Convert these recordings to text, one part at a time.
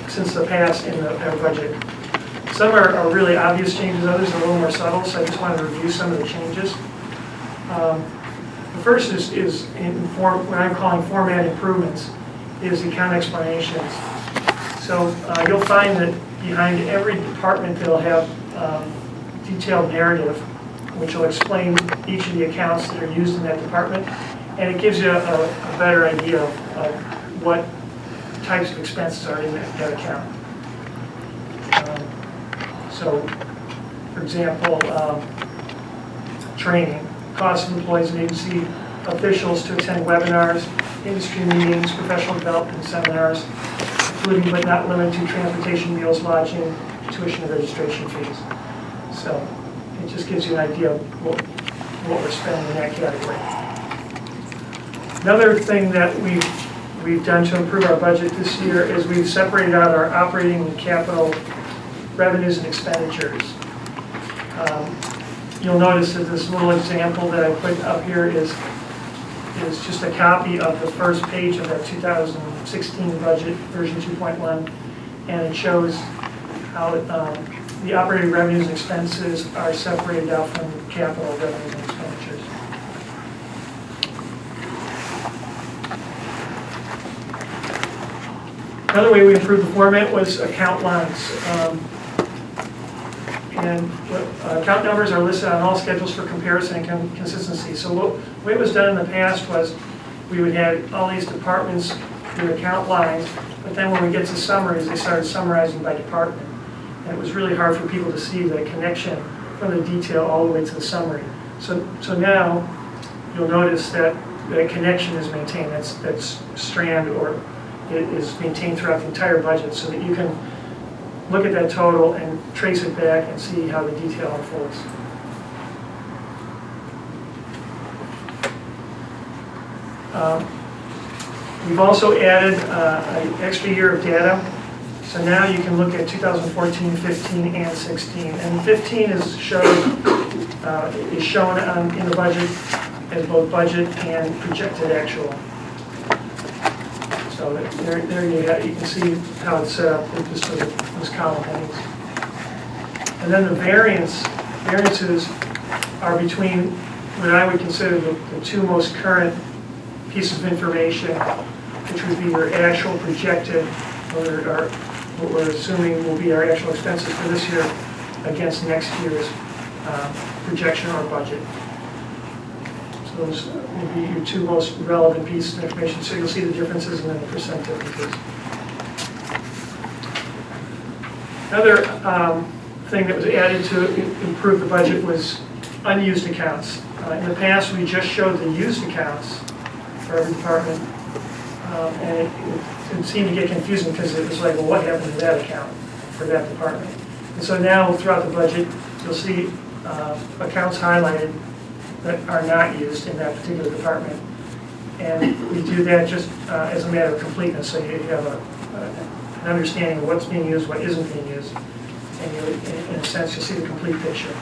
since the past in our budget. Some are really obvious changes, others are a little more subtle, so I just wanted to review some of the changes. The first is what I'm calling format improvements, is account explanations. So you'll find that behind every department they'll have detailed narrative which will explain each of the accounts that are used in that department, and it gives you a better idea of what types of expenses are in that account. So, for example, training, costs of employees and agency officials to attend webinars, industry meetings, professional development seminars, including but not limited to transportation, meals, lodging, tuition, and registration fees. So it just gives you an idea of what we're spending in that category. Another thing that we've done to improve our budget this year is we've separated out our operating and capital revenues and expenditures. You'll notice that this little example that I put up here is just a copy of the first page of that 2016 budget, version 2.1, and it shows how the operating revenues and expenses are separated out from capital revenues and expenditures. Another way we improved the format was account lines. And account numbers are listed on all schedules for comparison and consistency. So the way it was done in the past was we would have all these departments through account lines, but then when we get to summaries, they started summarizing by department. And it was really hard for people to see the connection from the detail all the way to the summary. So now you'll notice that the connection is maintained. That's strand, or it is maintained throughout the entire budget, so that you can look at that total and trace it back and see how the detail unfolds. We've also added an extra year of data. So now you can look at 2014, 15, and 16. And 15 is shown in the budget as both budget and projected actual. So there you can see how it's set up with just those column headings. And then the variances are between what I would consider the two most current pieces of information, which would be your actual projected, what we're assuming will be our actual expenses for this year against next year's projection or budget. So those will be your two most relevant pieces of information. So you'll see the differences and then the percent differences. Another thing that was added to improve the budget was unused accounts. In the past, we just showed the used accounts for every department, and it seemed to get confusing because it was like, well, what happened to that account for that department? And so now, throughout the budget, you'll see accounts highlighted that are not used in that particular department. And we do that just as a matter of completeness, so you have an understanding of what's being used, what isn't being used, and in a sense, you'll see the complete picture.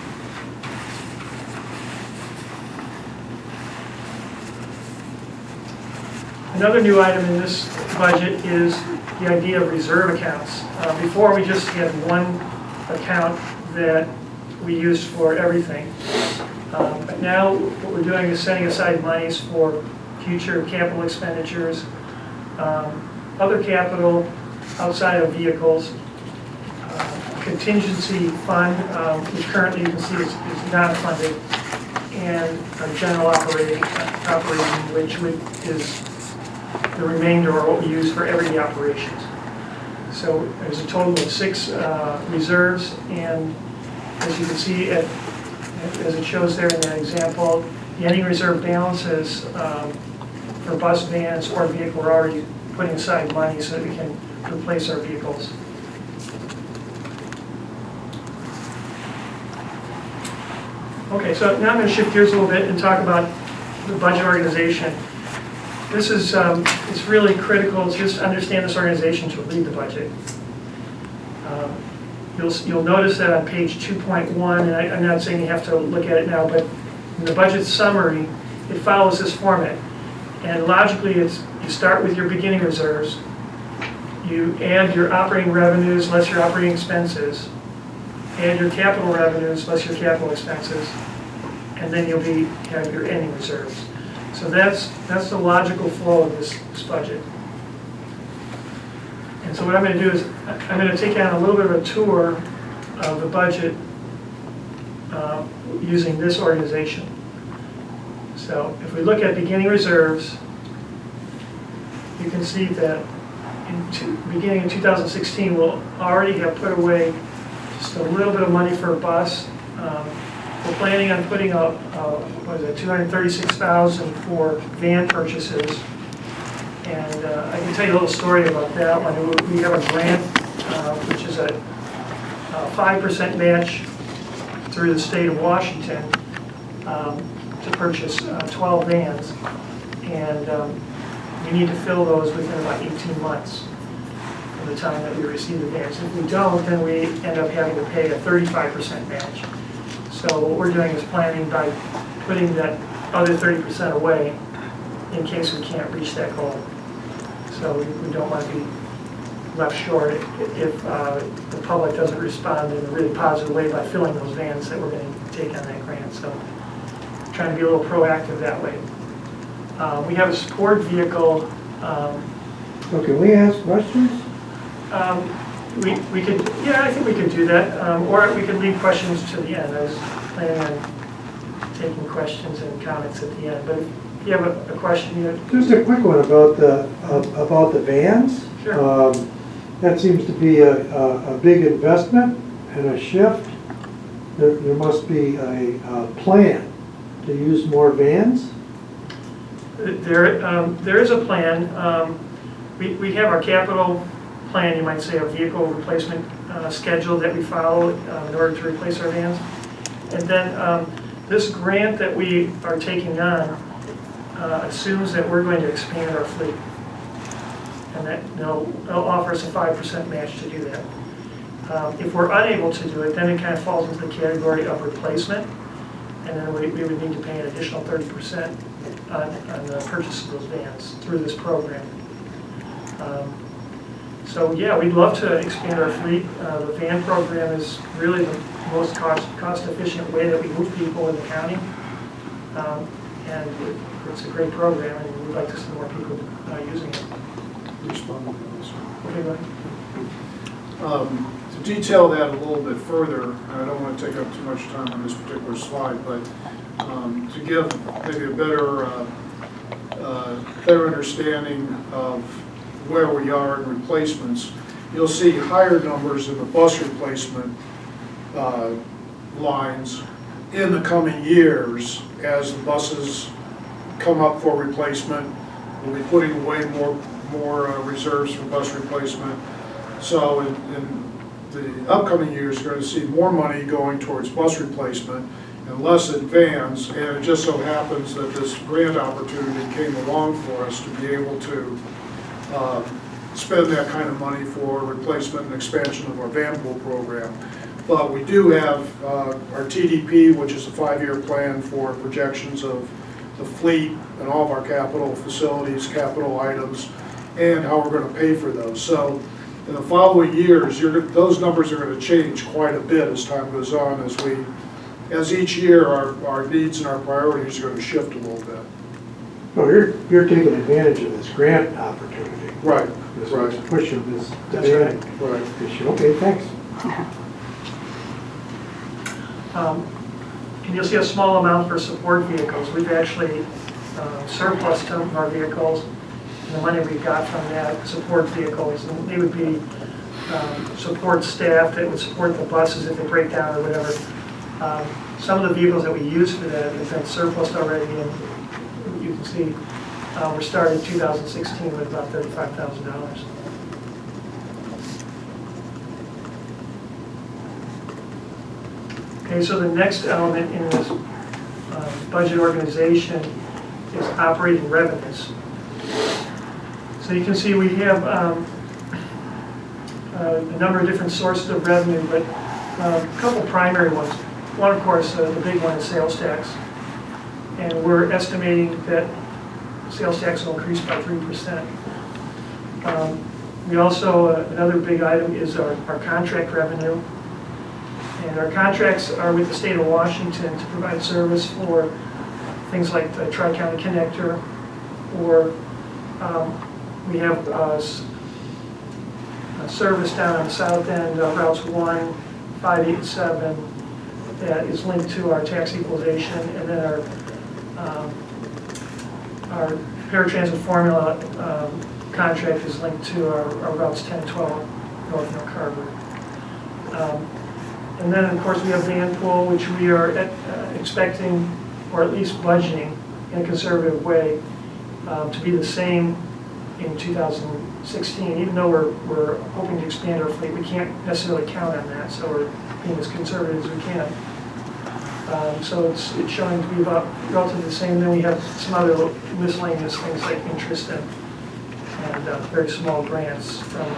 Another new item in this budget is the idea of reserve accounts. Before, we just had one account that we used for everything. But now what we're doing is setting aside monies for future capital expenditures, other capital outside of vehicles, contingency fund, which currently you can see is not funded, and a general operating which is the remainder, or what we use for everyday operations. So there's a total of 6 reserves, and as you can see, as it shows there in that example, the ending reserve balances for bus, van, and sport vehicle, we're already putting aside money so that we can replace our vehicles. Okay, so now I'm going to shift gears a little bit and talk about the budget organization. This is it's really critical to just understand this organization to read the budget. You'll notice that on page 2.1, and I'm not saying you have to look at it now, but in the budget summary, it follows this format. And logically, you start with your beginning reserves. you add your operating revenues less your operating expenses, add your capital revenues less your capital expenses, and then you'll have your ending reserves. So that's the logical flow of this budget. And so what I'm going to do is I'm going to take on a little bit of a tour of the budget using this organization. So if we look at beginning reserves, you can see that beginning in 2016, we'll already have put away just a little bit of money for a bus. We're planning on putting up, what is it, $236,000 for van purchases. And I can tell you a little story about that one. We have a grant, which is a 5% match through the state of Washington to purchase 12 vans. And we need to fill those within about 18 months from the time that we receive the vans. If we don't, then we end up having to pay a 35% match. So what we're doing is planning by putting that other 30% away in case we can't reach that goal. So we don't want to be left short if the public doesn't respond in a really positive way by filling those vans that we're going to take on that grant. So trying to be a little proactive that way. We have a support vehicle. So can we ask questions? We could, yeah, I think we could do that. Or we could leave questions to the end. I was planning on taking questions and comments at the end. But if you have a question, Just a quick one about the vans. Sure. That seems to be a big investment and a shift. There must be a plan to use more vans. There is a plan. We have our capital plan, you might say, a vehicle replacement schedule that we follow in order to replace our vans. And then this grant that we are taking on assumes that we're going to expand our fleet. And that they'll offer us a 5% match to do that. If we're unable to do it, then it kind of falls into the category of replacement. And then we would need to pay an additional 30% on the purchase of those vans through this program. So yeah, we'd love to expand our fleet. The van program is really the most cost-efficient way that we move people in the county. And it's a great program, and we'd like to see more people using it. Okay, go ahead. To detail that a little bit further, I don't want to take up too much time on this particular slide, but to give maybe a better understanding of where we are in replacements, you'll see higher numbers in the bus replacement lines in the coming years as the buses come up for replacement. We'll be putting away more reserves for bus replacement. So in the upcoming years, you're going to see more money going towards bus replacement and less in vans. And it just so happens that this grant opportunity came along for us to be able to spend that kind of money for replacement and expansion of our van pool program. But we do have our TDP, which is a 5-year plan for projections of the fleet and all of our capital facilities, capital items, and how we're going to pay for those. So in the following years, those numbers are going to change quite a bit as time goes on, as each year our needs and our priorities are going to shift a little bit. Oh, you're taking advantage of this grant opportunity. Right. This right. push of this That's demand right. issue. Okay, thanks. And you'll see a small amount for support vehicles. We've actually surplus some of our vehicles, and the money we got from that support vehicles, and they would be support staff that would support the buses if they break down or whatever. Some of the vehicles that we use for that have been surplus already, and you can see we're starting 2016 with about $35,000. Okay, so the next element in this budget organization is operating revenues. So you can see we have a number of different sources of revenue, but a couple primary ones. One, of course, the big one is sales tax. And we're estimating that sales tax will increase by 3%. We also, another big item is our contract revenue. And our contracts are with the state of Washington to provide service for things like the Tri-County Connector, or we have a service down on the south end of routes 1, 5, 8, and 7 that is linked to our tax equalization, and then our paratransit formula contract is linked to our routes 10 and 12 North York Harbor. And then, of course, we have van pool, which we are expecting, or at least budgeting in a conservative way, to be the same in 2016. Even though we're hoping to expand our fleet, we can't necessarily count on that, so we're being as conservative as we can. So it's showing to be about relatively the same. Then we have some other miscellaneous things like interest and very small grants from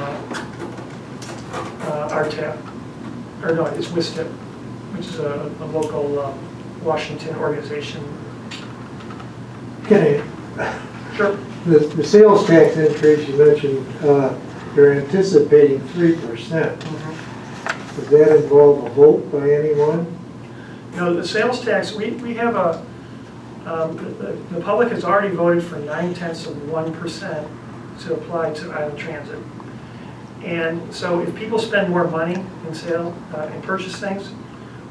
RTAP, or no, it's WISTIP, which is a local Washington organization. Kenny, Sure. the sales tax increase you mentioned, you're anticipating 3%. Does that involve a vote by anyone? No, the sales tax, we have the public has already voted for 0.9% to apply to Island Transit. And so if people spend more money in sale and purchase things,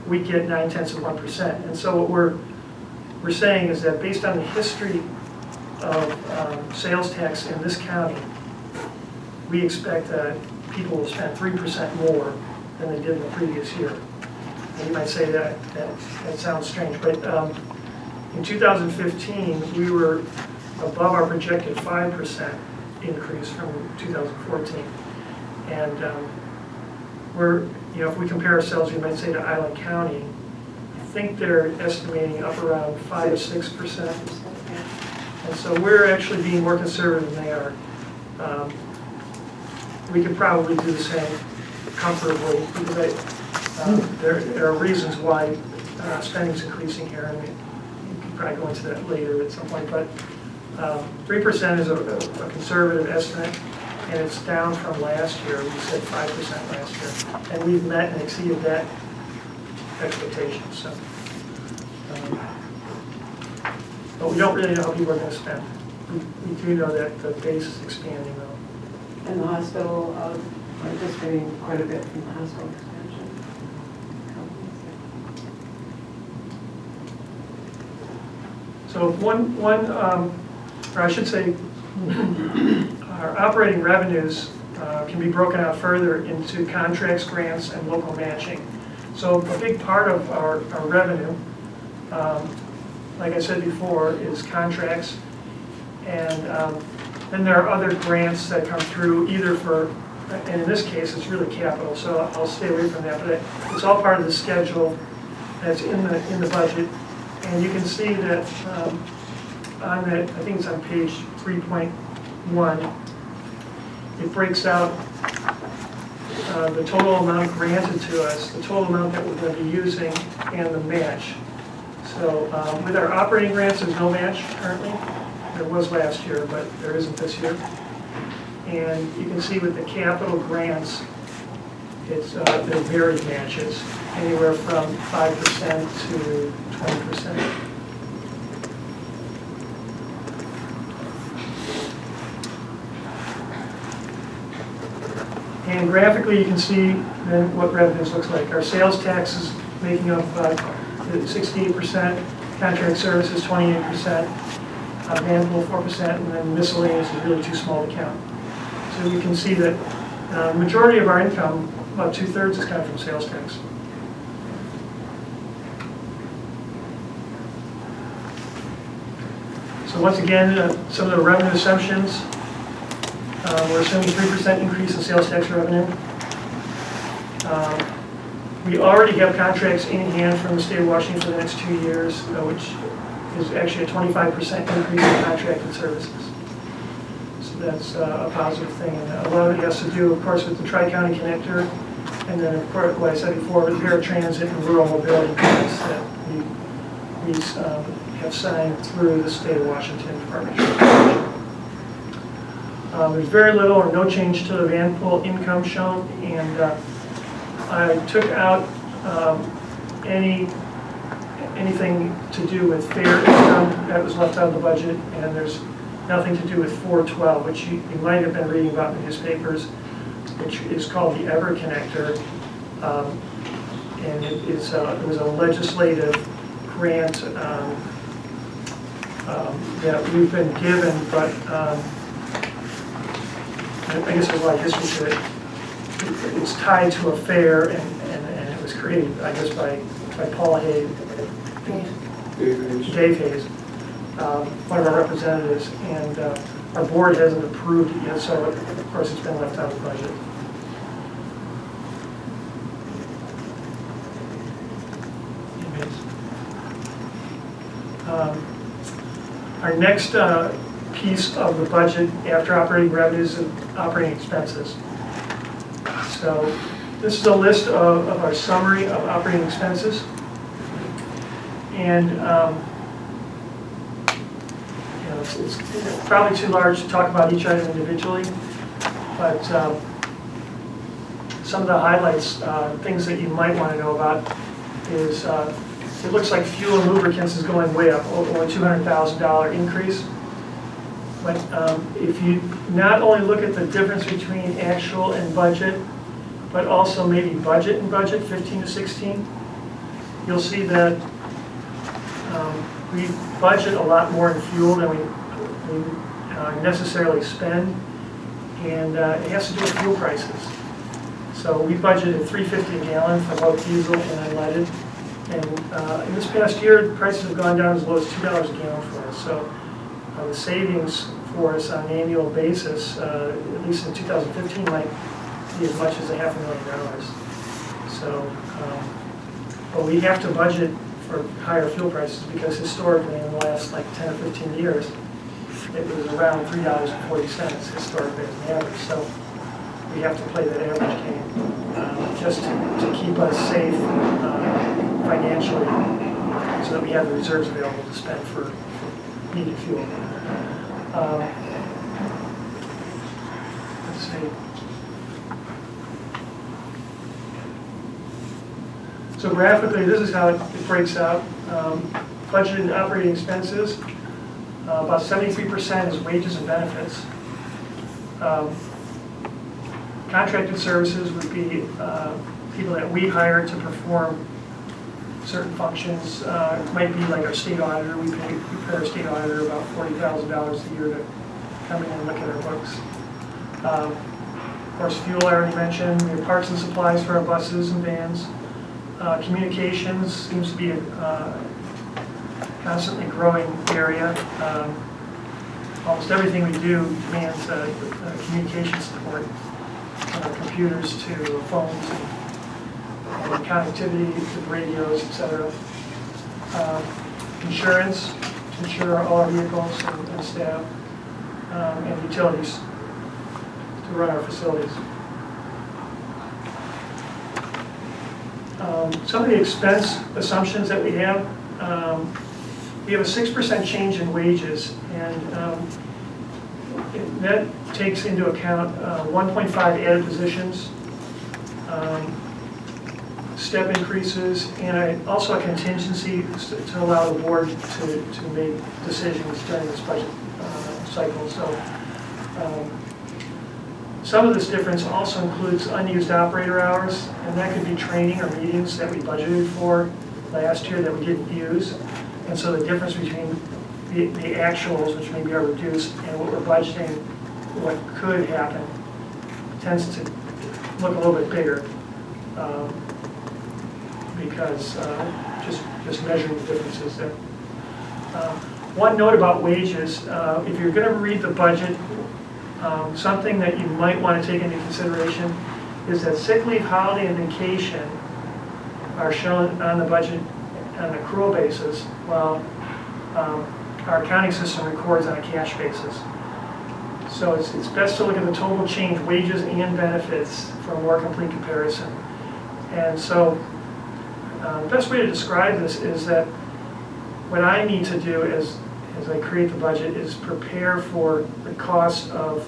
we get 0.9%. And so what we're saying is that based on the history of sales tax in this county, we expect that people will spend 3% more than they did in the previous year. And you might say that sounds strange, but in 2015, we were above our projected 5% increase from 2014. And if we compare ourselves, you might say to Island County, I think they're estimating up around 5 or 6%. And so we're actually being more conservative than they are. We could probably do the same comfortably, because there are reasons why spending's increasing here, and we can probably go into that later at some point. But 3% is a conservative estimate, and it's down from last year. We said 5% last year, and we've met and exceeded that expectation. So, but we don't really know how people are going to spend. We do know that the base is expanding, though. And the hospital, anticipating quite a bit from the hospital expansion. So or I should say, our operating revenues can be broken out further into contracts, grants, and local matching. So a big part of our revenue, like I said before, is contracts, and then there are other grants that come through either for, and in this case it's really capital, so I'll stay away from that, but it's all part of the schedule that's in the budget. And you can see that on that, I think it's on page 3.1, it breaks out the total amount granted to us, the total amount that we're going to be using, and the match. So with our operating grants, there's no match currently. There was last year, but there isn't this year. And you can see with the capital grants, it's they're varied matches, anywhere from 5% to 20%. And graphically, you can see then what revenues looks like. Our sales tax is making up 68%, contract services 28%, van pool 4%, and then miscellaneous is really too small to count. So you can see that the majority of our income, about 2/3, is coming from sales tax. So once again, some of the revenue assumptions. We're assuming 3% increase in sales tax revenue. We already have contracts in hand from the state of Washington for the next 2 years, which is actually a 25% increase in contracted services. So that's a positive thing. And a lot of it has to do, of course, with the Tri-County Connector, and then, of course, what I said before, with paratransit and rural mobility grants that we have signed through the state of Washington Department of Transportation. There's very little or no change to the van pool income shown, and I took out anything to do with fair income that was left out of the budget, and there's nothing to do with 412, which you might have been reading about in the newspapers, which is called the Ever Connector. And it was a legislative grant that we've been given, but I guess there's a lot of history to it. It's tied to a fair, and it was created, I guess, by Paul Hayes, Dave Hayes, one of our representatives, and our board hasn't approved it yet, so of course it's been left out of the budget. Our next piece of the budget after operating revenues and operating expenses. So this is a list of our summary of operating expenses. And it's probably too large to talk about each item individually, but some of the highlights, things that you might want to know about is it looks like fuel and lubricants is going way up, over $200,000 increase. But if you not only look at the difference between actual and budget, but also maybe budget and budget, 15 to 16, you'll see that we budget a lot more in fuel than we necessarily spend, and it has to do with fuel prices. So we budgeted $3.50 a gallon for both diesel and unleaded. And in this past year, prices have gone down as low as $2 a gallon for us. So the savings for us on an annual basis, at least in 2015, might be as much as $500,000. So, but we have to budget for higher fuel prices because historically, in the last like 10 or 15 years, it was around $3.40 historically as an average. So we have to play that average game just to keep us safe financially, so that we have the reserves available to spend for needed fuel. Let's see. So graphically, this is how it breaks out. Budgeted operating expenses, about 73% is wages and benefits. Contracted services would be people that we hire to perform certain functions. It might be like our state auditor. We pay our state auditor about $40,000 a year to come in and look at our books. Of course, fuel I already mentioned. We have parts and supplies for our buses and vans. Communications seems to be a constantly growing area. Almost everything we do demands communication support, from our computers to phones and connectivity to radios, etc. Insurance, to insure all our vehicles and staff, and utilities to run our facilities. Some of the expense assumptions that we have a 6% change in wages, and that takes into account 1.5 added positions, step increases, and also a contingency to allow the board to make decisions during this budget cycle. So some of this difference also includes unused operator hours, and that could be training or meetings that we budgeted for last year that we didn't use. And so the difference between the actuals, which maybe are reduced, and what we're budgeting, what could happen, tends to look a little bit bigger because just measuring the differences there. One note about wages, if you're going to read the budget, something that you might want to take into consideration is that sick leave, holiday, and vacation are shown on the budget on an accrual basis, while our accounting system records on a cash basis. So it's best to look at the total change, wages and benefits, for a more complete comparison. And so the best way to describe this is that what I need to do as I create the budget is prepare for the cost of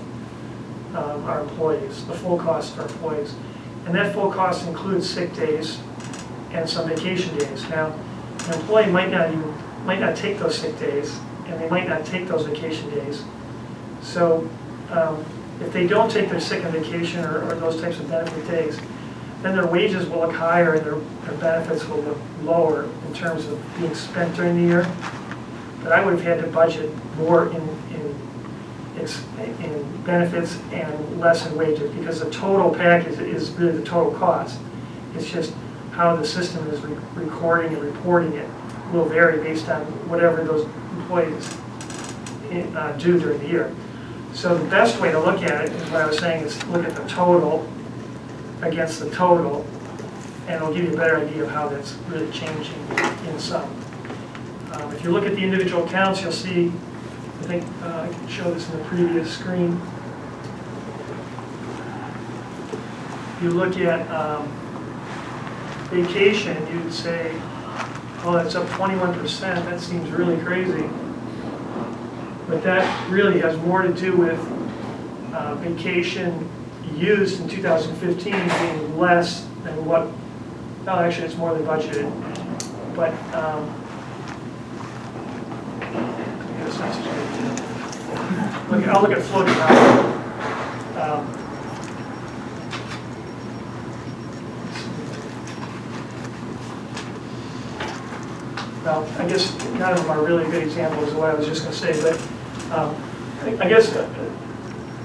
our employees, the full cost for employees. And that full cost includes sick days and some vacation days. Now, an employee might not take those sick days, and they might not take those vacation days. So if they don't take their sick and vacation or those types of benefit days, then their wages will look higher and their benefits will look lower in terms of being spent during the year. But I would have had to budget more in benefits and less in wages, because the total package is really the total cost. It's just how the system is recording and reporting it will vary based on whatever those employees do during the year. So the best way to look at it is what I was saying, is look at the total against the total, and it'll give you a better idea of how that's really changing in sum. If you look at the individual accounts, you'll see, I think I can show this in the previous screen. You look at vacation, you'd say, oh, that's up 21%, that seems really crazy. But that really has more to do with vacation used in 2015 being less than what, no, actually it's more than budgeted. But, I'll look at floating hours. Well, I guess none of them are really good examples of what I was just going to say, but I guess the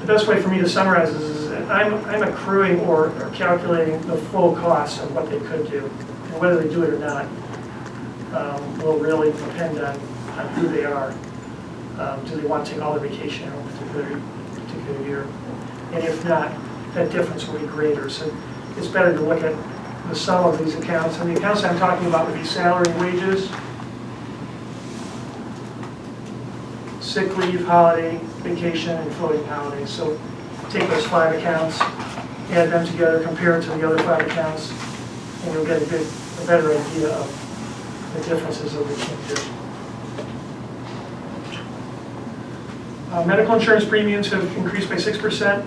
best way for me to summarize this is that I'm accruing or calculating the full cost of what they could do, and whether they do it or not will really depend on who they are. Do they want to take all their vacation in a particular year? And if not, that difference will be greater. So it's better to look at the sum of these accounts. And the accounts I'm talking about would be salary and wages, sick leave, holiday, vacation, and floating holidays. So take those 5 accounts, add them together, compare it to the other 5 accounts, and you'll get a better idea of the differences of the changes. Medical insurance premiums have increased by 6%,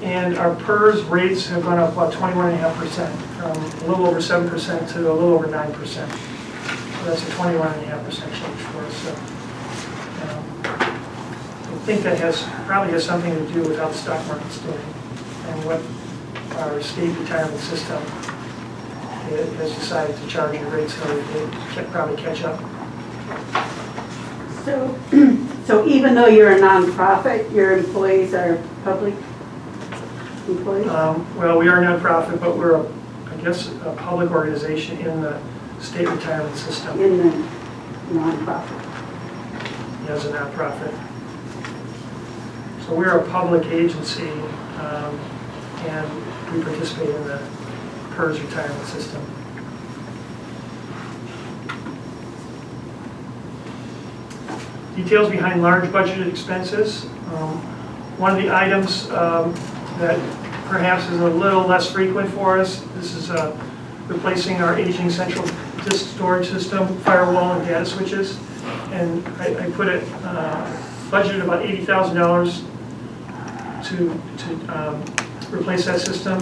and our PERS rates have gone up about 21.5%, from a little over 7% to a little over 9%. So that's a 21.5% change for us. So, I think that probably has something to do with how the stock market's doing and what our state retirement system has decided to charge in rates, so they probably catch up. So even though you're a nonprofit, your employees are public employees? Well, we are a nonprofit, but we're, I guess, a public organization in the state retirement system. In the nonprofit. As a nonprofit. So we're a public agency, and we participate in the PERS retirement system. Details behind large budgeted expenses. One of the items that perhaps is a little less frequent for us, this is replacing our aging central disk storage system, firewall, and data switches. And I put it, budgeted about $80,000 to replace that system.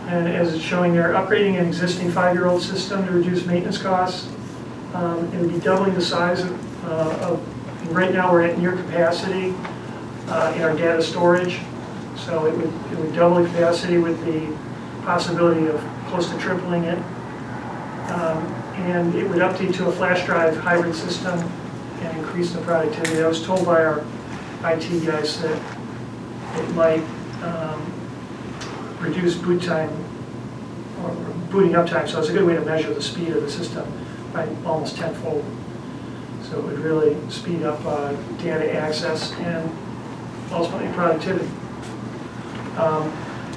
And as it's showing there, upgrading an existing 5-year-old system to reduce maintenance costs. It would be doubling the size of right now we're at near capacity in our data storage. So it would double the capacity with the possibility of close to tripling it. And it would update to a flash drive hybrid system and increase the productivity. I was told by our IT guys that it might reduce boot time or booting up time. So it's a good way to measure the speed of the system by almost tenfold. So it would really speed up data access and ultimately productivity.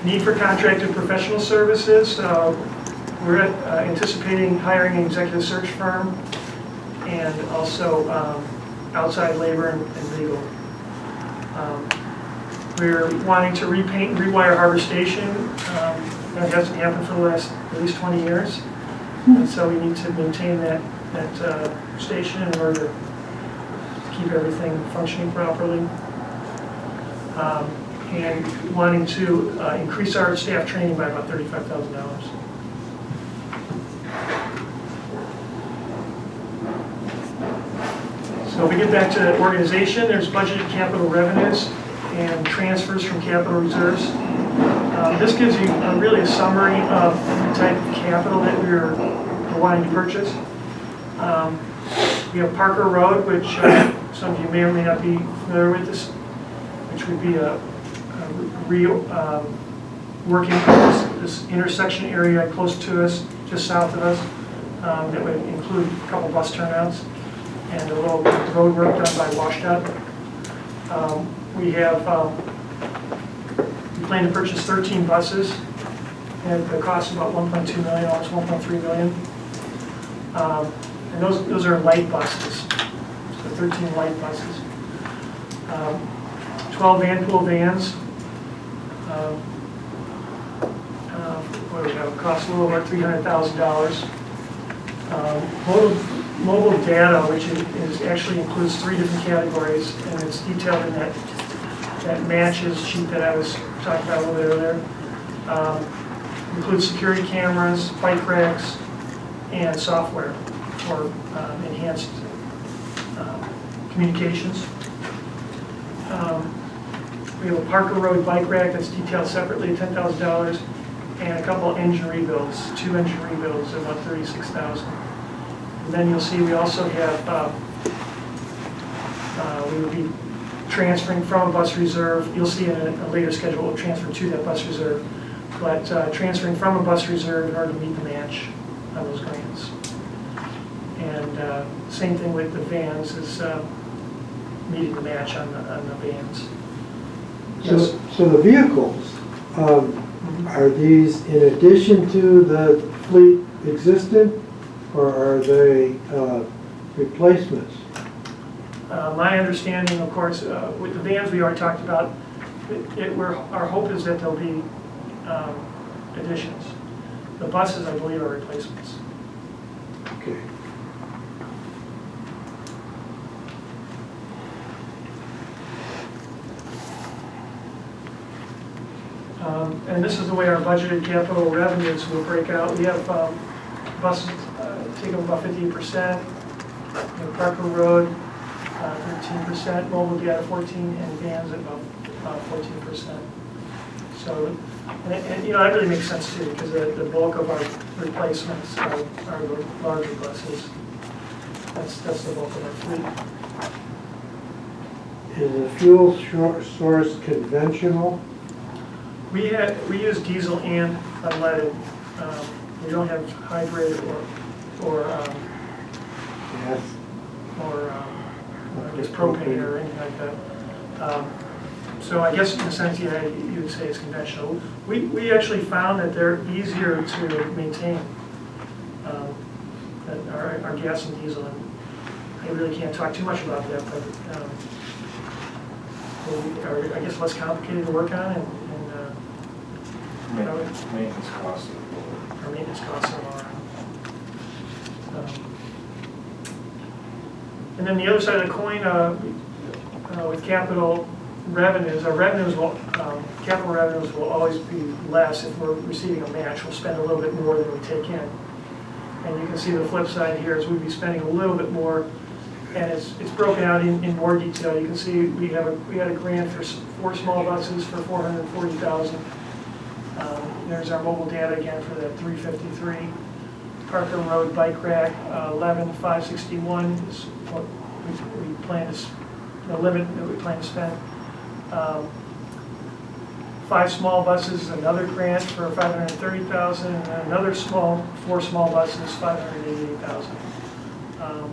Need for contracted professional services. We're anticipating hiring an executive search firm and also outside labor and legal. We're wanting to repaint and rewire Harbor Station. That hasn't happened for the last at least 20 years. And so we need to maintain that station in order to keep everything functioning properly. and wanting to increase our staff training by about $35,000. So if we get back to the organization, there's budgeted capital revenues and transfers from capital reserves. This gives you really a summary of the type of capital that we're wanting to purchase. We have Parker Road, which some of you may or may not be familiar with this, which would be working this intersection area close to us, just south of us. That would include a couple bus turnouts and a little road work done by Washout. We plan to purchase 13 buses at the cost of about $1.2 million, almost $1.3 million. And those are light buses, so 13 light buses. 12 van pool vans. What do we have? It costs a little over $300,000. Mobile data, which actually includes 3 different categories, and it's detailed in that matches sheet that I was talking about a little bit earlier. Includes security cameras, bike racks, and software for enhanced communications. We have a Parker Road bike rack that's detailed separately at $10,000, and a couple engine rebuilds, 2 engine rebuilds at about $36,000. And then you'll see we also have, we will be transferring from a bus reserve. You'll see in a later schedule we'll transfer to that bus reserve, but transferring from a bus reserve in order to meet the match on those grants. And same thing with the vans, is meeting the match on the vans. Yes. So the vehicles, are these in addition to the fleet existent, or are they replacements? My understanding, of course, with the vans we already talked about, our hope is that there'll be additions. The buses, I believe, are replacements. Okay. And this is the way our budgeted capital revenues will break out. We have buses take up about 58%, Parker Road 13%, mobile data 14%, and vans at about 14%. So, and you know, that really makes sense too, because the bulk of our replacements are the larger buses. That's the bulk of our fleet. Is the fuel source conventional? We use diesel and unleaded. We don't have hybrid or Yes. I guess propane or anything like that. So I guess in a sense, yeah, you would say it's conventional. We actually found that they're easier to maintain than our gas and diesel. And I really can't talk too much about that, but they are, I guess, less complicated to work on, and Maintenance costs are lower. our maintenance costs are lower. And then the other side of the coin, with capital revenues, capital revenues will always be less if we're receiving a match. We'll spend a little bit more than we take in. And you can see the flip side here is we'll be spending a little bit more, and it's broken out in more detail. You can see we had a grant for 4 small buses for $440,000. There's our mobile data again for the 353. Parker Road bike rack, 11,561 is what we plan to, the limit that we plan to spend. 5 small buses is another grant for $530,000, and another 4 small buses, $588,000.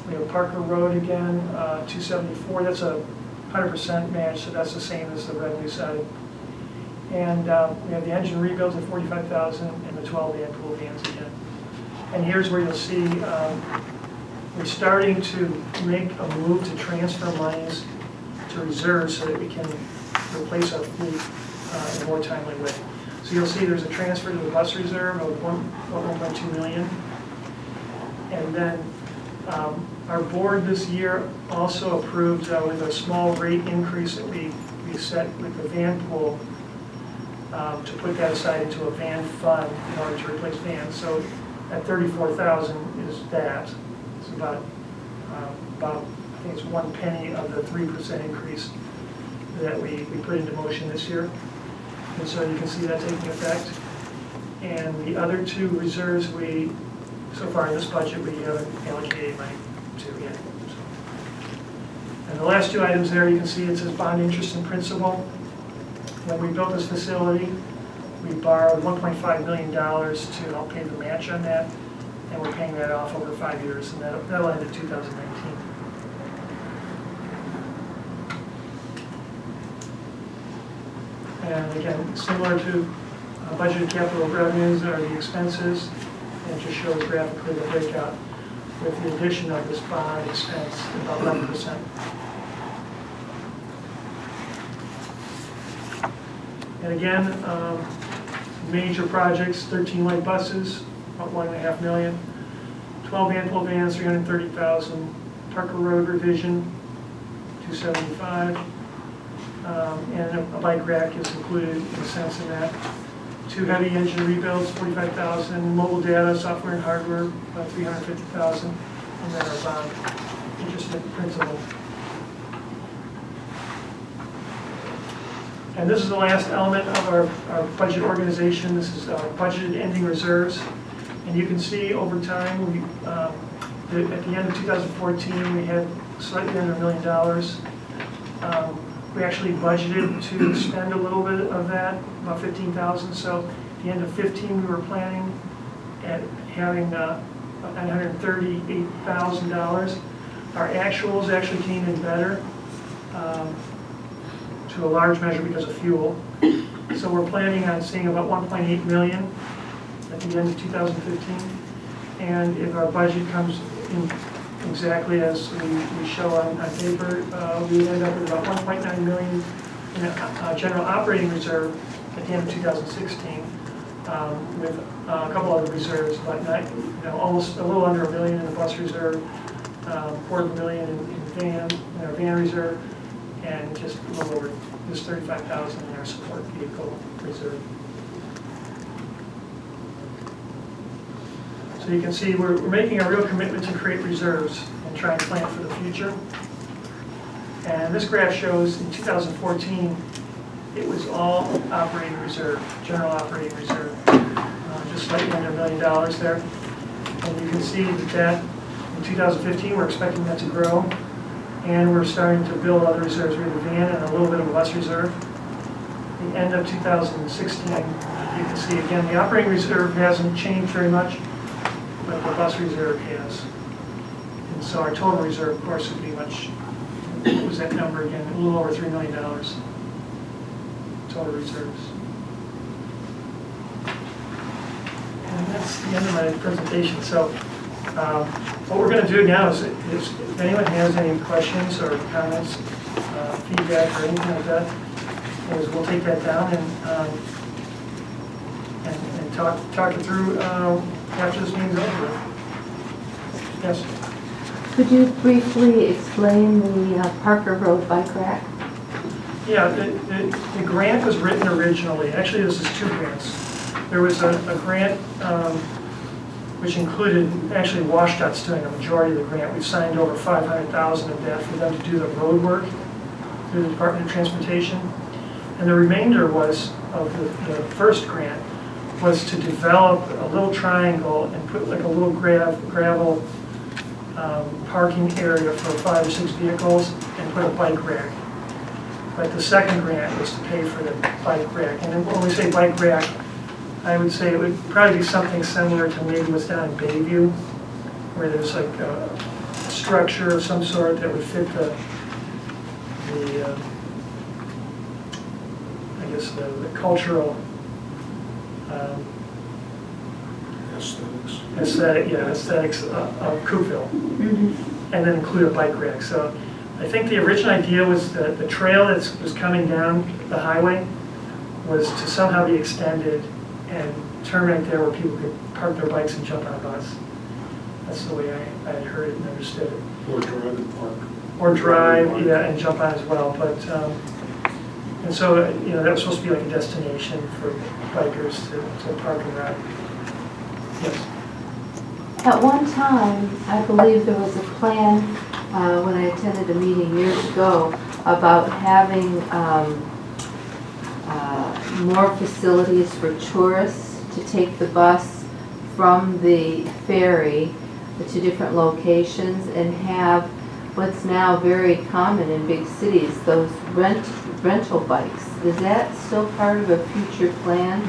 We have Parker Road again, 274. That's a 100% match, so that's the same as the revenue side. And we have the engine rebuilds at $45,000 and the 12 van pool vans again. And here's where you'll see we're starting to make a move to transfer monies to reserves so that we can replace our fleet in a more timely way. So you'll see there's a transfer to the bus reserve of $1.2 million. And then our board this year also approved with a small rate increase that we we set with the van pool to put that aside into a van fund in order to replace vans. So that 34,000 is that. It's about, I think it's 1 penny of the 3% increase that we put into motion this year. And so you can see that taking effect. And the other two reserves so far in this budget, we haven't allocated money to yet. And the last two items there, you can see it says bond interest and principal. When we built this facility, we borrowed $1.5 million to help pay the match on that, and we're paying that off over 5 years, and that'll end in 2019. And again, similar to budgeted capital revenues are the expenses, and it just shows graphically the breakout with the addition of this bond expense, about 11%. And again, major projects, 13 light buses, about $1.5 million, 12 ample vans, $330,000, Parker Road revision, $275,000, and a bike rack is included in a sense in that. 2 heavy engine rebuilds, $45,000, mobile data, software and hardware, about $350,000, and then our bond interest and principal. And this is the last element of our budget organization. This is our budgeted ending reserves. And you can see over time, at the end of 2014, we had slightly under $1 million. We actually budgeted to spend a little bit of that, about $15,000. So at the end of 15, we were planning at having $938,000. Our actuals actually came in better. To a large measure because of fuel. So we're planning on seeing about 1.8 million at the end of 2015. And if our budget comes in exactly as we show on paper, we end up with about 1.9 million in a general operating reserve at the end of 2016, with a couple other reserves, but almost a little under $1 million in the bus reserve, $250,000 in our van reserve, and just a little over just $35,000 in our support vehicle reserve. So you can see we're making a real commitment to create reserves and try and plan for the future. And this graph shows in 2014, it was all operating reserve, general operating reserve, just slightly under $1 million there. And you can see that in 2015, we're expecting that to grow. And we're starting to build other reserves. We have a van and a little bit of a bus reserve. At the end of 2016, you can see again, the operating reserve hasn't changed very much, but the bus reserve has. And so our total reserve, of course, would be much, what was that number again? A little over $3 million total reserves. And that's the end of my presentation. So what we're going to do now is if anyone has any questions or comments, feedback or anything like that, is we'll take that down and talk it through after this meeting's over. Yes? Could you briefly explain the Parker Road bike rack? Yeah, the grant was written originally. Actually, this is 2 grants. There was a grant which included actually WashDOT's doing a majority of the grant. We've signed over $500,000 of that for them to do the road work through the Department of Transportation. And the remainder was of the first grant was to develop a little triangle and put like a little gravel parking area for 5 or 6 vehicles and put a bike rack. But the second grant was to pay for the bike rack. And then when we say bike rack, I would say it would probably be something similar to maybe what's down in Bayview, where there's like a structure of some sort that would fit the I guess the cultural aesthetics of Coopville, and then include a bike rack. So I think the original idea was that the trail that was coming down the highway was to somehow be extended and terminate there where people could park their bikes and jump on a bus. That's the way I had heard it and understood it. Or drive and park. Or drive, yeah, and jump on as well. But And so, that was supposed to be like a destination for bikers to park and ride. Yes. At one time, I believe there was a plan, when I attended a meeting years ago, about having more facilities for tourists to take the bus from the ferry to different locations and have what's now very common in big cities, those rental bikes. Is that still part of a future plan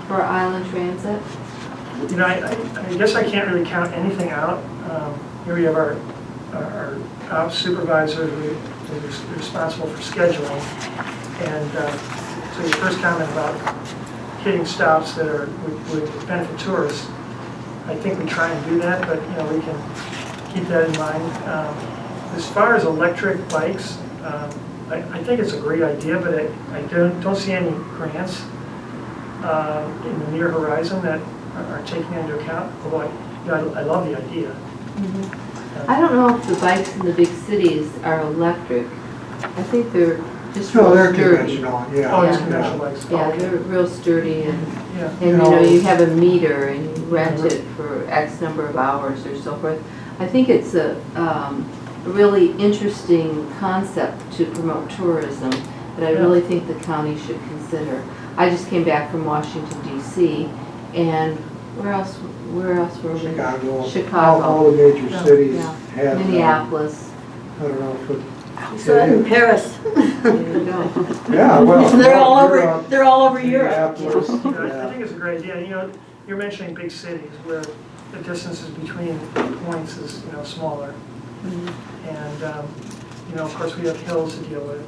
for Island Transit? I guess I can't really count anything out. Here we have our ops supervisor who is responsible for scheduling. And so your first comment about hitting stops that would benefit tourists, I think we try and do that, but we can keep that in mind. As far as electric bikes, I think it's a great idea, but I don't see any grants in the near horizon that are taking into account, although I love the idea. I don't know if the bikes in the big cities are electric. I think they're just No, real they're sturdy. conventional, yeah. Oh, it's Yeah. conventional bikes. Yeah, Okay. they're real sturdy and, Yeah. and you have a meter and you rent it for X number of hours or so forth. I think it's a really interesting concept to promote tourism that I really think the county should consider. I just came back from Washington DC, and where else were we? Chicago. Chicago. All the major cities Yeah. have. Minneapolis. I don't know if it. So in Paris. There you go. Yeah, well. They're all over Europe. Minneapolis, I think it's a great idea. You're mentioning big cities where the distances between points is smaller, and of course we have hills to deal with.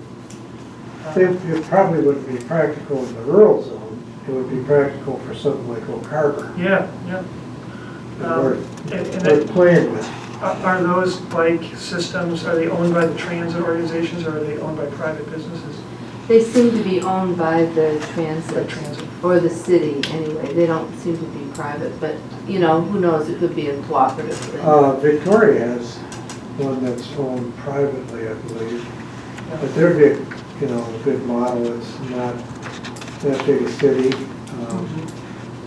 It probably wouldn't be practical in the rural zone. It would be practical for something like Oak Harbor. Yeah. that We're And playing with. are those bike systems, are they owned by the transit organizations or are they owned by private businesses? They seem to be owned by the By transit, transit. or the city anyway. They don't seem to be private, but, who knows, it could be a cooperative thing. Victoria has one that's owned privately, I believe. But they're big, a good model. It's not that big a city.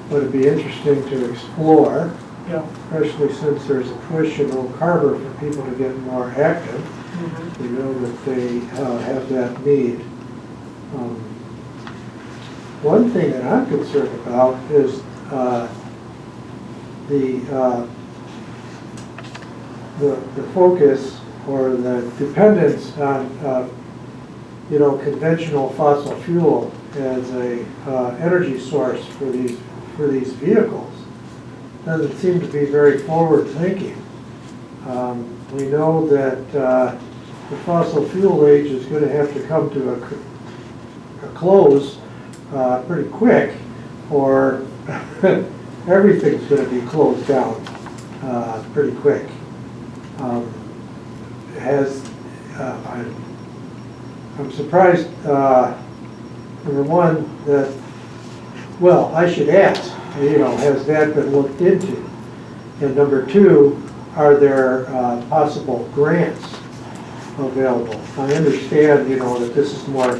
But it'd be interesting to explore, Yeah. especially since there's a push in Oak Harbor for people to get more active. We know that they have that need. One thing that I'm concerned about is the focus or the dependence on conventional fossil fuel as a energy source for these vehicles. Doesn't seem to be very forward thinking. We know that the fossil fuel age is going to have to come to a close pretty quick, or everything's going to be closed down pretty quick. I'm surprised, number one, that, well, I should ask, has that been looked into? And number two, are there possible grants available? I understand, that this is more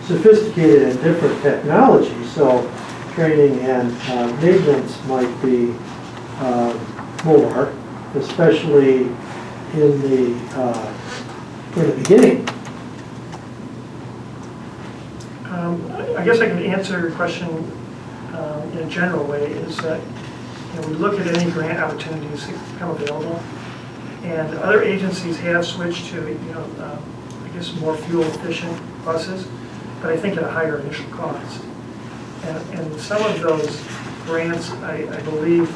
sophisticated and different technology, so training and maintenance might be more, especially in the beginning. I guess I can answer your question in a general way, is that we look at any grant opportunities that become available, and other agencies have switched to, I guess, more fuel efficient buses, but I think at a higher initial cost. And some of those grants, I believe,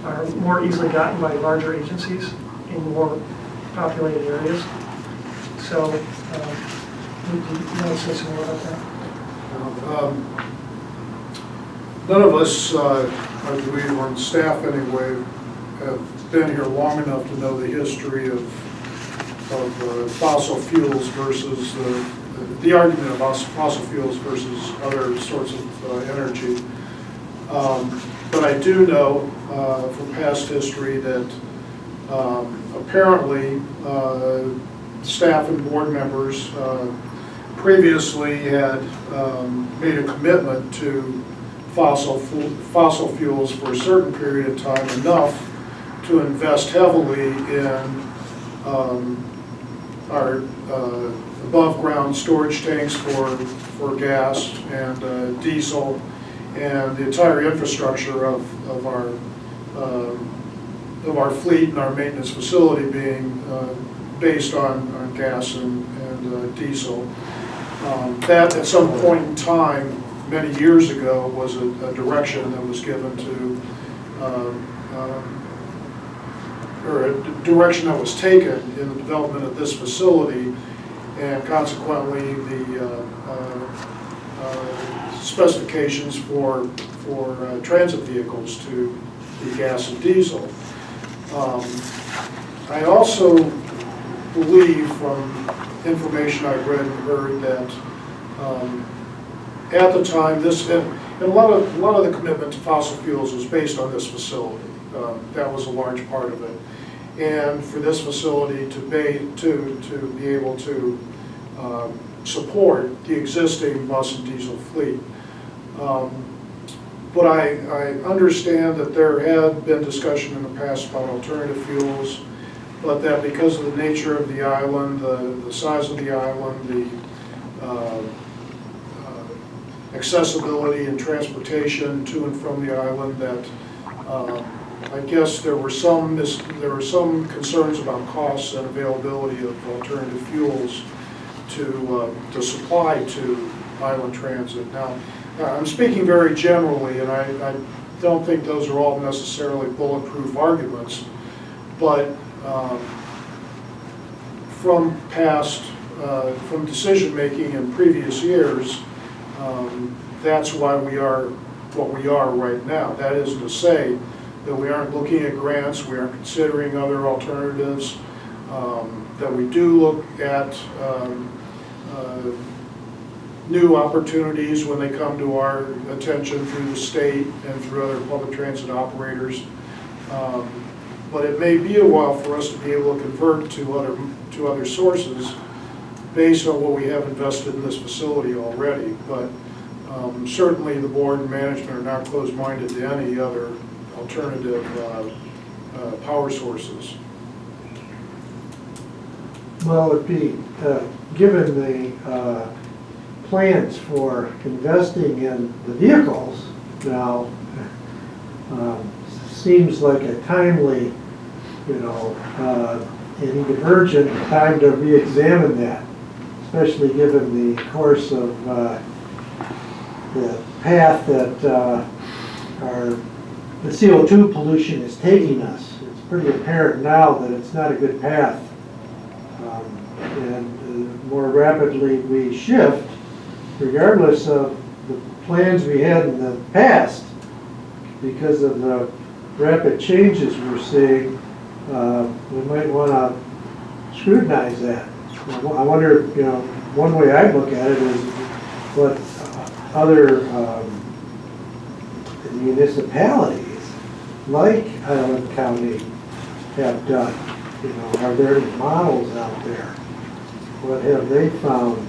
are more easily gotten by larger agencies in more populated areas. So, you want to say some more about that? None of us, I believe, on staff anyway, have been here long enough to know the history of fossil fuels versus the argument of fossil fuels versus other sorts of energy. But I do know from past history that apparently staff and board members previously had made a commitment to fossil fuels for a certain period of time, enough to invest heavily in our above-ground storage tanks for gas and diesel, and the entire infrastructure of our fleet and our maintenance facility being based on gas and diesel. That at some point in time, many years ago, was a direction that was given to, or a direction that was taken in the development of this facility, and consequently the specifications for transit vehicles to be gas and diesel. I also believe from information I've read and heard that at the time, and a lot of the commitment to fossil fuels was based on this facility. That was a large part of it, and for this facility to be able to support the existing bus and diesel fleet. But I understand that there had been discussion in the past about alternative fuels, but that because of the nature of the island, the size of the island, the accessibility and transportation to and from the island, that I guess there were some concerns about costs and availability of alternative fuels to supply to island transit. Now, I'm speaking very generally, and I don't think those are all necessarily bulletproof arguments, but from decision making in previous years, that's why we are what we are right now. That isn't to say that we aren't looking at grants, we aren't considering other alternatives, that we do look at new opportunities when they come to our attention through the state and through other public transit operators. But it may be a while for us to be able to convert to other sources based on what we have invested in this facility already. But certainly the board and management are not closed-minded to any other alternative power sources. Well, it'd be, given the plans for investing in the vehicles now, seems like a timely, and even urgent time to re-examine that, especially given the course of the path that the CO2 pollution is taking us. It's pretty apparent now that it's not a good path. And the more rapidly we shift, regardless of the plans we had in the past, because of the rapid changes we're seeing, we might want to scrutinize that. I wonder, one way I look at it is what other municipalities like Island County have done. Are there any models out there? What have they found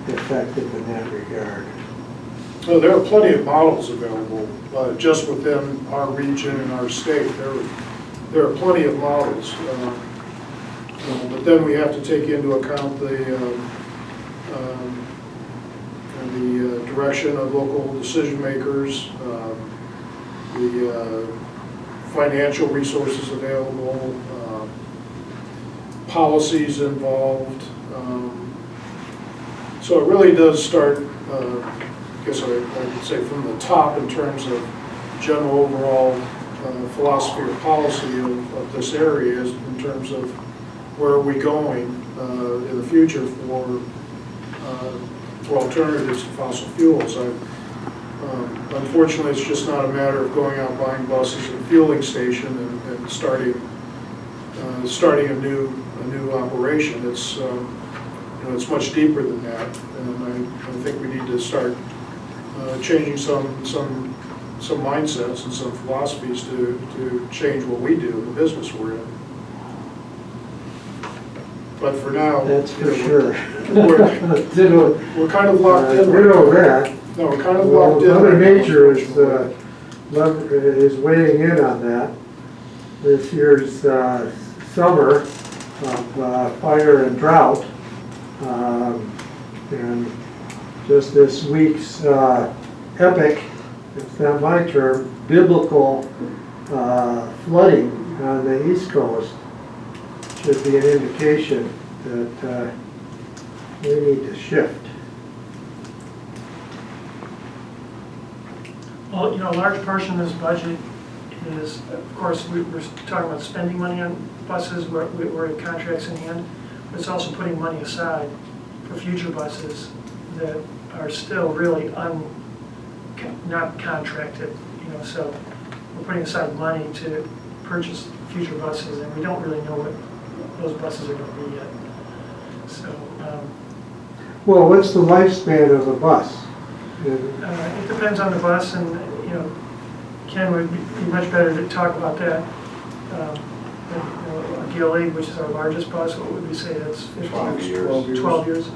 effective in that regard? Well, there are plenty of models available just within our region and our state. There are plenty of models, but then we have to take into account the direction of local decision makers, the financial resources available, policies involved. So it really does start, I guess I would say, from the top in terms of general overall philosophy or policy of this area, is in terms of where are we going in the future for alternatives to fossil fuels. Unfortunately, it's just not a matter of going out buying buses and fueling station and starting a new operation. It's it's much deeper than that, and I think we need to start changing some mindsets and some philosophies to change what we do in the business we're in. But for now. That's for you know, sure. We're kind of locked in. We know that. No, we're kind of Well, locked in. Mother Nature is, unfortunately. is weighing in on that. This year's summer of fire and drought, and just this week's epic, it's not my term, biblical flooding on the East Coast should be an indication that we need to shift. Well, a large portion of this budget is, of course, we're talking about spending money on buses where we're in contracts in hand, but it's also putting money aside for future buses that are still really not contracted, so we're putting aside money to purchase future buses, and we don't really know what those buses are going to be yet. So, Well, what's the lifespan of a bus? it depends on the bus, and, Ken would be much better to talk about that. A GLE, which is our largest bus, what would we say, that's 12 years. 12 years.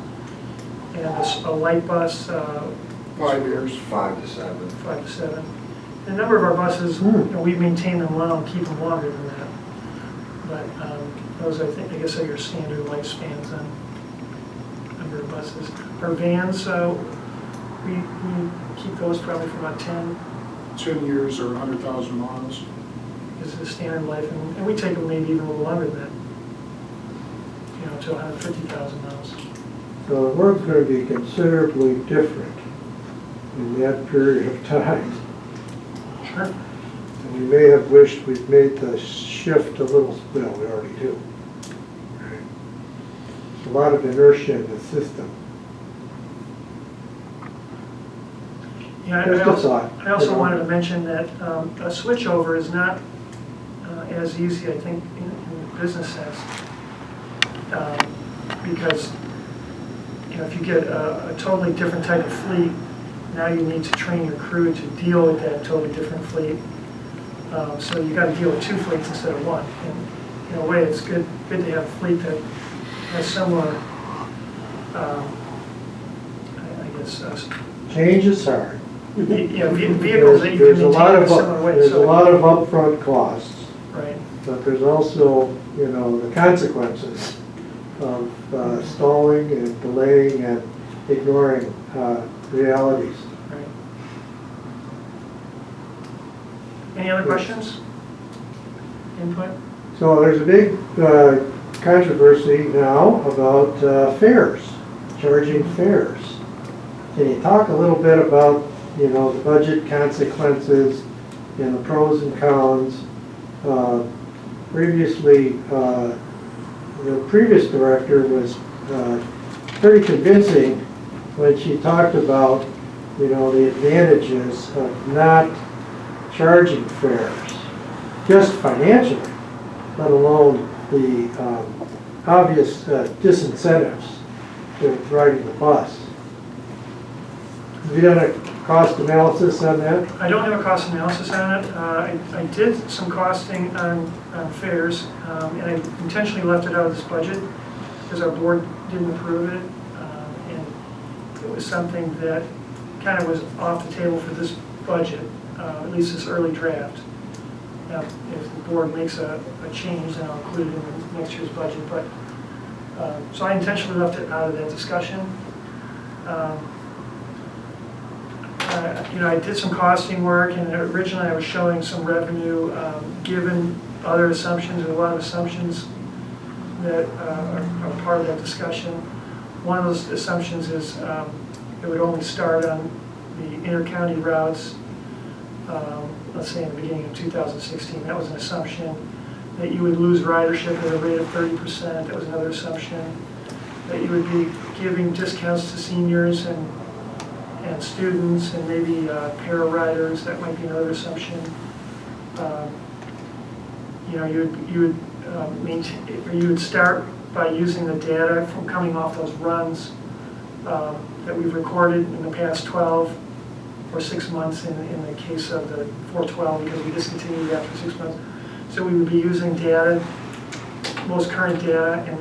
And a light bus, 5 years. 5 to 7. 5 to 7. A number of our buses, we maintain them well and keep them longer than that. But those, I guess, are your standard lifespans on number of buses. Our vans, we keep those probably for about 10 years or 100,000 miles. is the standard life, and we take them maybe even a little longer than that, to 150,000 miles. So the world's going to be considerably different in that period of time. Sure. And we may have wished we'd made the shift a little, well, we already do. Right? There's a lot of inertia in the system. Yeah, Just a thought. I also wanted to mention that a switchover is not as easy, I think, in the business sense. Because, if you get a totally different type of fleet, now you need to train your crew to deal with that totally different fleet. So you got to deal with 2 fleets instead of 1. And in a way, it's good to have a fleet that has similar, I guess, Change is hard. vehicles that you can There's a maintain lot in a of similar way. There's a So- lot of upfront costs, Right. but there's also, the consequences of stalling and delaying and ignoring realities. Right. Any other questions? Input? So there's a big controversy now about fares, charging fares. Can you talk a little bit about, the budget consequences and the pros and cons? Previously, the previous director was pretty convincing when she talked about, the advantages of not charging fares, just financially, let alone the obvious disincentives to riding the bus. Have you done a cost analysis on that? I don't have a cost analysis on it. I did some costing on fares, and I intentionally left it out of this budget because our board didn't approve it. And it was something that kind of was off the table for this budget, at least this early draft. Now, if the board makes a change, then I'll include it in next year's budget. But so I intentionally left it out of that discussion. I did some costing work, and originally I was showing some revenue given other assumptions, and a lot of assumptions that are part of that discussion. One of those assumptions is it would only start on the inter-county routes, let's say in the beginning of 2016. That was an assumption. That you would lose ridership at a rate of 30%. That was another assumption. That you would be giving discounts to seniors and students and maybe para riders. That might be another assumption. You would start by using the data from coming off those runs that we've recorded in the past 12 or 6 months in the case of the 412, because we discontinued after 6 months. So we would be using data, most current data, and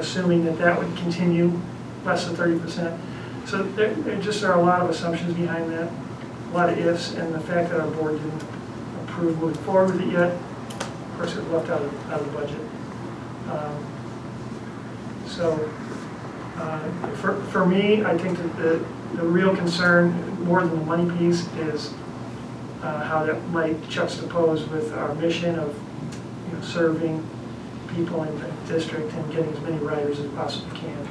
assuming that that would continue less than 30%. So there just are a lot of assumptions behind that, a lot of ifs, and the fact that our board didn't approve moving forward with it yet, of course, it was left out of the budget. For me, I think that the real concern, more than the money piece, is how that might juxtapose with our mission of serving people in the district and getting as many riders as we possibly can.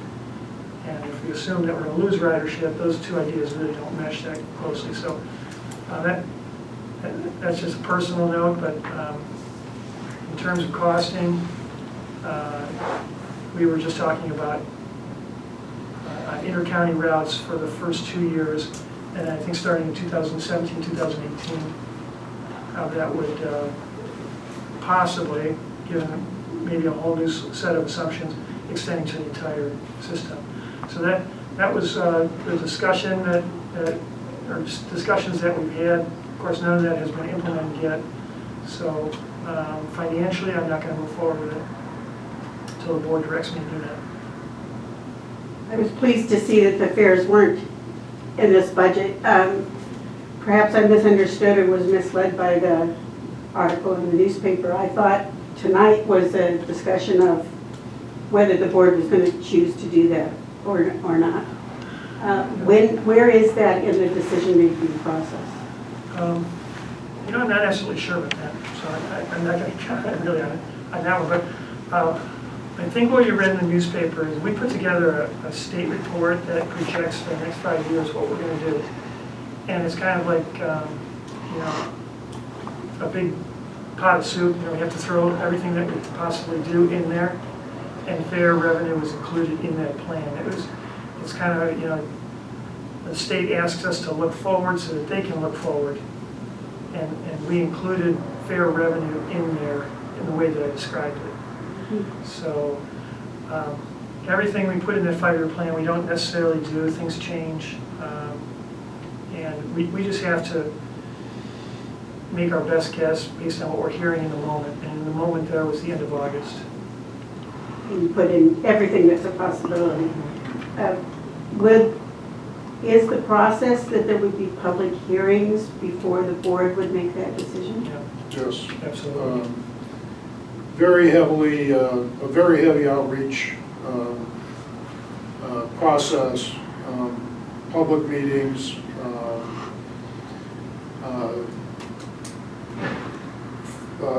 And if we assume that we're going to lose ridership, those two ideas really don't mesh that closely. So that's just a personal note, but in terms of costing, we were just talking about inter-county routes for the first 2 years, and I think starting in 2017, 2018, how that would possibly, given maybe a whole new set of assumptions, extending to the entire system. So that was the discussion or discussions that we've had. Of course, none of that has been implemented yet. So financially, I'm not going to move forward with it until the board directs me to do that. I was pleased to see that the fares weren't in this budget. Perhaps I misunderstood or was misled by the article in the newspaper. I thought tonight was a discussion of whether the board was going to choose to do that or not. Where is that in the decision-making process? I'm not absolutely sure about that, so I'm not going to comment really on that one. But I think what you read in the newspaper is we put together a state report that projects for the next 5 years what we're going to do. And it's kind of like, a big pot of soup. We have to throw everything that we could possibly do in there, and fare revenue was included in that plan. It's kind of, the state asks us to look forward so that they can look forward. And we included fare revenue in there in the way that I described it. So everything we put in that 5-year plan, we don't necessarily do. Things change. And we just have to make our best guess based on what we're hearing in the moment. And in the moment there was the end of August. And you put in everything that's a possibility. Is the process that there would be public hearings before the board would make that decision? Yeah. Yes. Absolutely. A very heavy outreach process, public meetings,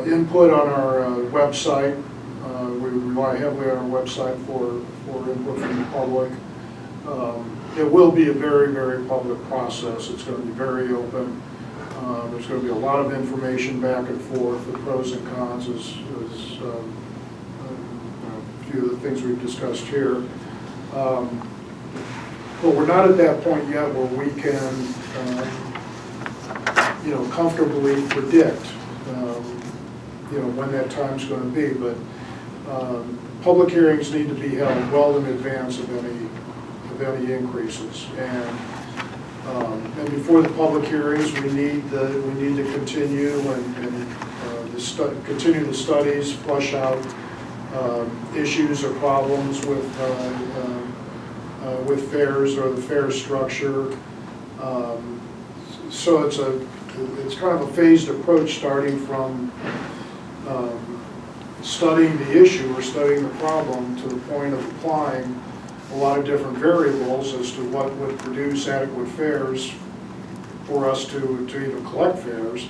input on our website. We rely heavily on our website for input from the public. It will be a very, very public process. It's going to be very open. There's going to be a lot of information back and forth, the pros and cons, as a few of the things we've discussed here. But we're not at that point yet where we can, comfortably predict, when that time's going to be. But public hearings need to be held well in advance of any increases. And before the public hearings, we need to continue continue the studies, flush out issues or problems with fares or the fare structure. So it's kind of a phased approach, starting from studying the issue or studying the problem to the point of applying a lot of different variables as to what would produce adequate fares for us to even collect fares,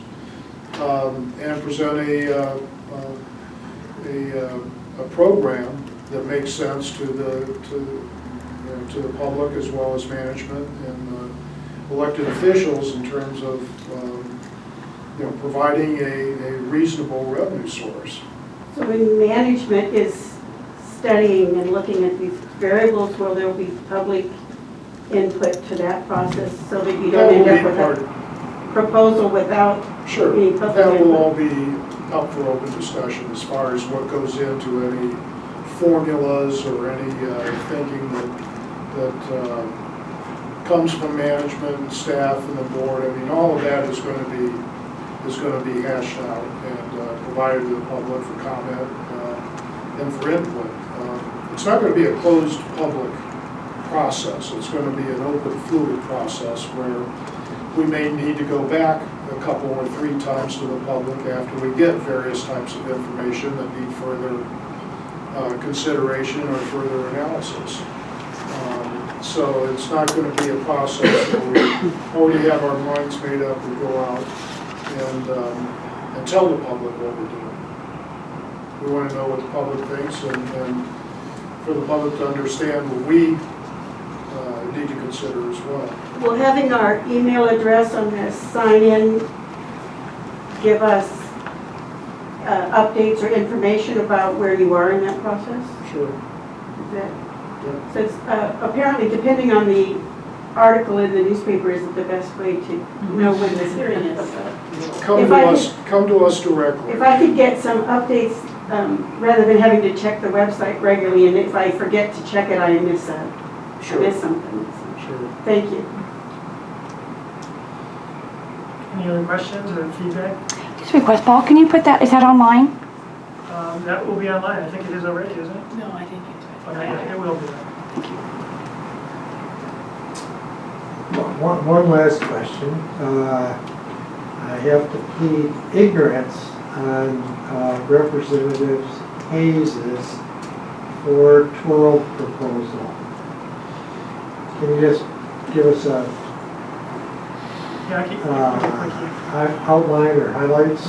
and present a program that makes sense to the public as well as management and elected officials in terms of providing a reasonable revenue source. So when management is studying and looking at these variables, will there be public input to that process so that you don't end up with a proposal without any public That will input? all be up for open discussion as far as what goes into any formulas or any thinking that comes from management and staff and the board. I mean, all of that is going to be hashed out and provided to the public for comment and for input. it's not going to be a closed public process. It's going to be an open, fluid process where we may need to go back a couple or 3 times to the public after we get various types of information that need further consideration or further analysis. So it's not going to be a process where we already have our minds made up and go out and tell the public what we're doing. We want to know what the public thinks and for the public to understand what we need to consider as well. Will having our email address on the sign-in give us updates or information about where you are in that process? Sure. Is that, so it's, apparently, depending on the article in the newspaper, isn't the best way to know when the hearing is. Come to us directly. If I could get some updates, rather than having to check the website regularly, and if I forget to check it, I miss something. Sure. Sure. Thank you. Any other questions or feedback? Just a request, Paul, can you put that, is that online? That will be online. I think it is already, isn't it? No, I think it's Oh, not yet. It will be. One last question. I have to plead ignorance on Representative Hayes's 412 proposal. Can you just give us a Yeah, I can. outline or highlights?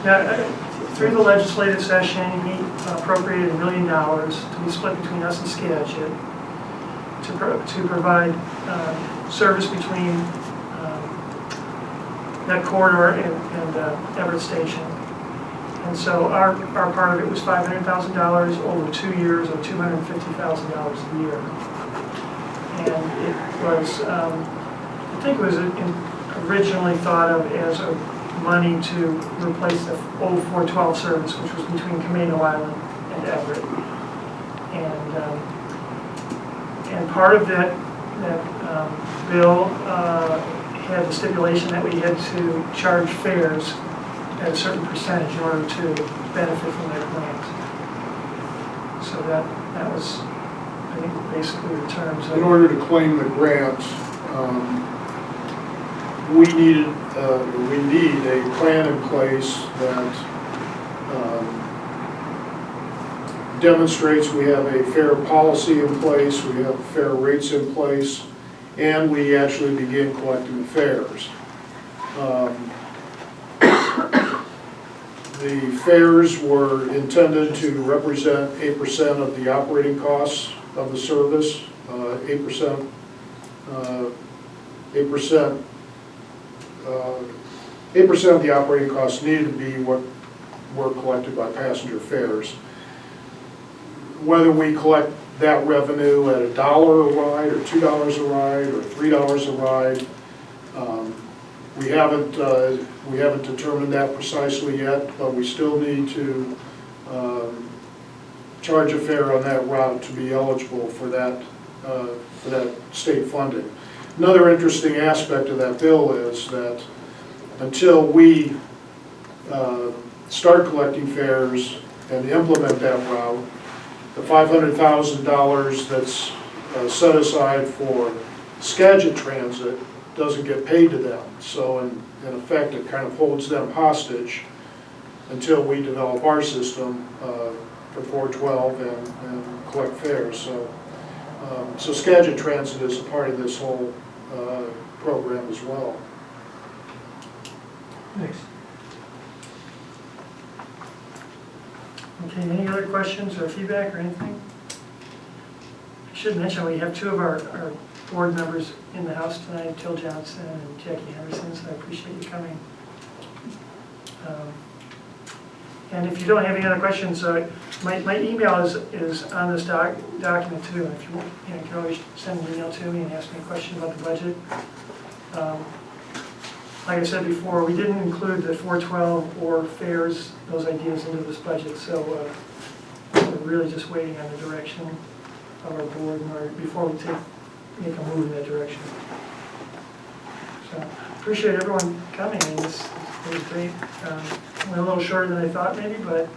Yeah, through the legislative session, he appropriated $1 million to be split between us and Skagit to provide service between that corridor and Everett Station. And so our part of it was $500,000 over 2 years, or $250,000 a year. And it was, I think it was originally thought of as a money to replace the old 412 service, which was between Camino Island and Everett. And part of that bill had the stipulation that we had to charge fares at a certain percentage in order to benefit from that grant. So that was, I think, basically the terms of. In order to claim the grant, we need a plan in place that demonstrates we have a fair policy in place, we have fair rates in place, and we actually begin collecting the fares. The fares were intended to represent 8% of the operating costs of the service. 8% of the operating costs needed to be what were collected by passenger fares. Whether we collect that revenue at $1 a ride, or $2 a ride, or $3 a ride, we haven't determined that precisely yet, but we still need to charge a fare on that route to be eligible for that state funding. Another interesting aspect of that bill is that until we start collecting fares and implement that route, the $500,000 that's set aside for Skagit Transit doesn't get paid to them. So in effect, it kind of holds them hostage until we develop our system for 412 and collect fares. So Skagit Transit is a part of this whole program as well. Thanks. Okay, any other questions or feedback or anything? I should mention we have 2 of our board members in the house tonight, Till Johnson and Jackie Henderson, so I appreciate you coming. And if you don't have any other questions, my email is on this document too. If you want, you can always send an email to me and ask me a question about the budget. Like I said before, we didn't include the 412 or fares, those ideas into this budget, so we're really just waiting on the direction of our board before we make a move in that direction. So appreciate everyone coming, and it was great. Went a little shorter than I thought maybe, but